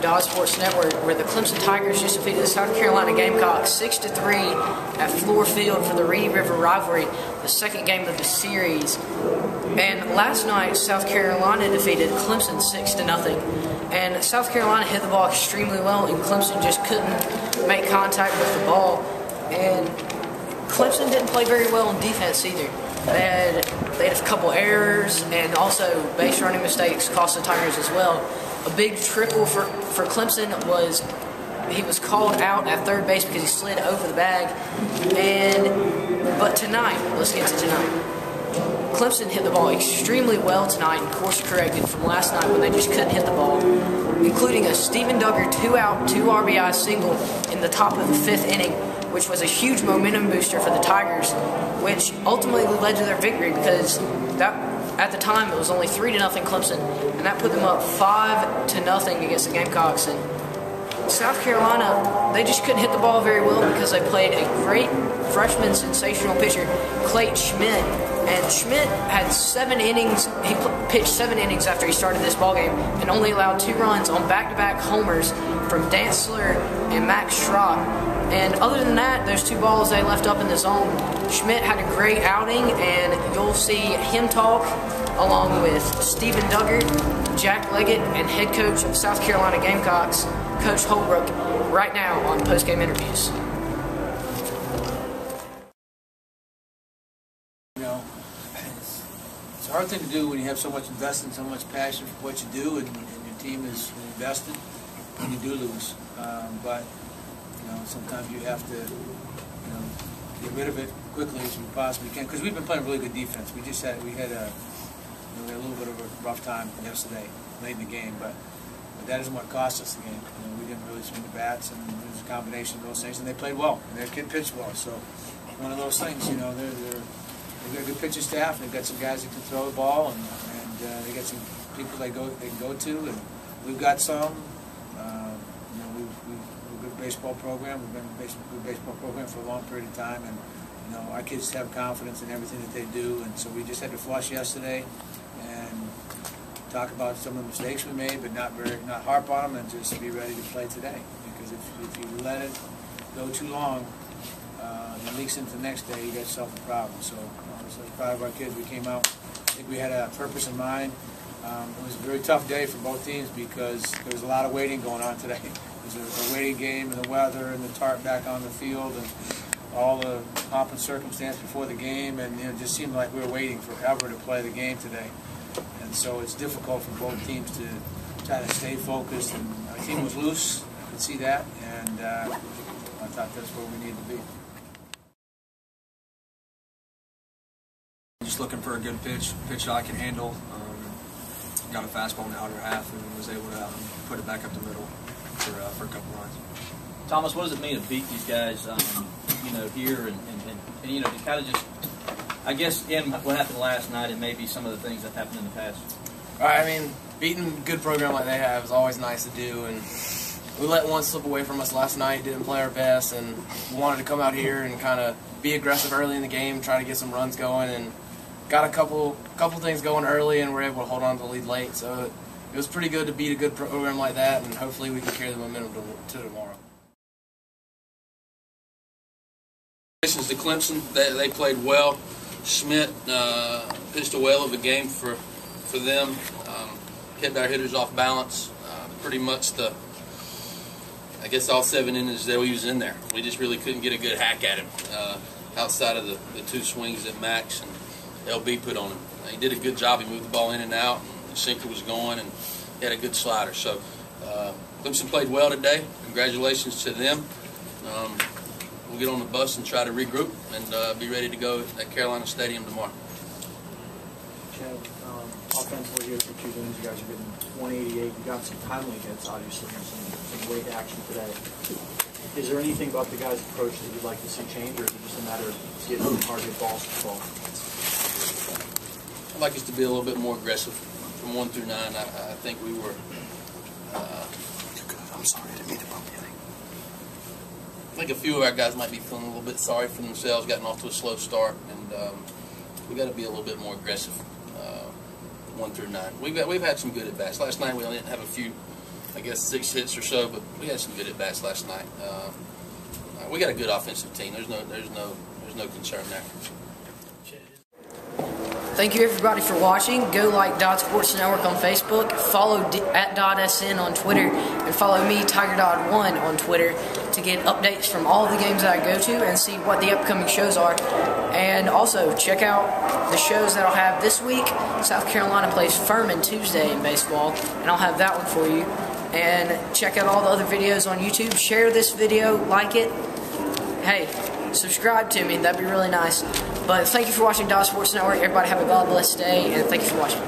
Dodd Sports Network, where the Clemson Tigers just defeated the South Carolina Gamecocks 6-3 at Floor Field for the Reedy Rivalry, the second game of the series. And last night, South Carolina defeated Clemson 6-0. And South Carolina hit the ball extremely well, and Clemson just couldn't make contact with the ball. And Clemson didn't play very well in defense either. They had a couple errors, and also base running mistakes cost the Tigers as well. A big trickle for Clemson was he was called out at third base because he slid over the bag. But tonight, let's get to tonight. Clemson hit the ball extremely well tonight and course corrected from last night when they just couldn't hit the ball, including a Stephen Duggar 2-out, 2 RBI single in the top of the 5th inning, which was a huge momentum booster for the Tigers, which ultimately led to their victory because at the time it was only 3-0 Clemson, and that put them up 5-0 against the Gamecocks. And South Carolina, they just couldn't hit the ball very well because they played a great freshman sensational pitcher, Clayton Schmidt. And Schmidt had 7 innings. He pitched 7 innings after he started this ballgame and only allowed 2 runs on back-to-back homers from Dantzler and Max Schrock. And other than that, those 2 balls they left up in the zone. Schmidt had a great outing, and you'll see him talk along with Stephen Duggar, Jack Leggett, and head coach of South Carolina Gamecocks, Coach Holbrook, right now on post-game interviews. It's a hard thing to do when you have so much invested, so much passion for what you do, and your team is invested, and you do lose. But sometimes you have to, get rid of it quickly as you possibly can. Because we've been playing really good defense. We had a little bit of a rough time yesterday, late in the game, but that isn't what cost us the game. We didn't really swing the bats, and it was a combination of those things. And they played well, and their kid pitched well. So one of those things, they've got a good pitching staff. They've got some guys that can throw the ball, and they got some people they can go to, and we've got some. We're a good baseball program. We've been a good baseball program for a long period of time, and our kids have confidence in everything that they do. And so we just had to flush yesterday and talk about some of the mistakes we made, but not harp on them, and just be ready to play today. Because if you let it go too long, it leaks into the next day, you got yourself a problem. So I was proud of our kids. We came out, I think we had a purpose in mind. It was a very tough day for both teams because there was a lot of waiting going on today. It was a waiting game, and the weather, and the tarp back on the field, and all the pomp and circumstance before the game, and it just seemed like we were waiting forever to play the game today. And so it's difficult for both teams to try to stay focused, and our team was loose, I could see that, and I thought that's where we needed to be. Just looking for a good pitch that I can handle. Got a fastball in the outer half and was able to put it back up the middle for a couple runs. Thomas, what does it mean to beat these guys, here and to kind of just, I guess, in what happened last night and maybe some of the things that happened in the past? I mean, beating a good program like they have is always nice to do, and we let one slip away from us last night, didn't play our best, and we wanted to come out here and kind of be aggressive early in the game, try to get some runs going, and got a couple things going early, and we're able to hold on to the lead late. So it was pretty good to beat a good program like that, and hopefully we can carry the momentum to tomorrow. Congratulations to Clemson. They played well. Schmidt pitched a whale of a game for them. Kept our hitters off balance. Pretty much I guess all 7 innings that we was in there. We just really couldn't get a good hack at him outside of the 2 swings that Max and LB put on him. He did a good job. He moved the ball in and out. The sinker was going, and he had a good slider. So Clemson played well today. Congratulations to them. We'll get on the bus and try to regroup and be ready to go at Carolina Stadium tomorrow. Chad, offensively here for 2 games, you guys are getting 188. You got some timely hits, obviously, and some late action today. Is there anything about the guys' approach that you'd like to see change, or is it just a matter of getting the target balls to fall? I'd like us to be a little bit more aggressive from 1 through 9. I think we were. I'm sorry, I didn't mean to bump you. I think a few of our guys might be feeling a little bit sorry for themselves, gotten off to a slow start, and we got to be a little bit more aggressive. 1 through 9. We've had some good at bats. Last night we only didn't have a few I guess 6 hits or so, but we had some good at bats last night. We got a good offensive team. There's no concern there. Thank you everybody for watching. Go like Dodd Sports Network on Facebook, follow at DoddSN on Twitter, and follow me, TigerDodd1, on Twitter to get updates from all the games that I go to and see what the upcoming shows are. And also check out the shows that I'll have this week. South Carolina plays Furman Tuesday in baseball, and I'll have that one for you. And check out all the other videos on YouTube. Share this video, like it. Hey, subscribe to me, that'd be really nice. But thank you for watching Dodd Sports Network. Everybody have a God bless day, and thank you for watching.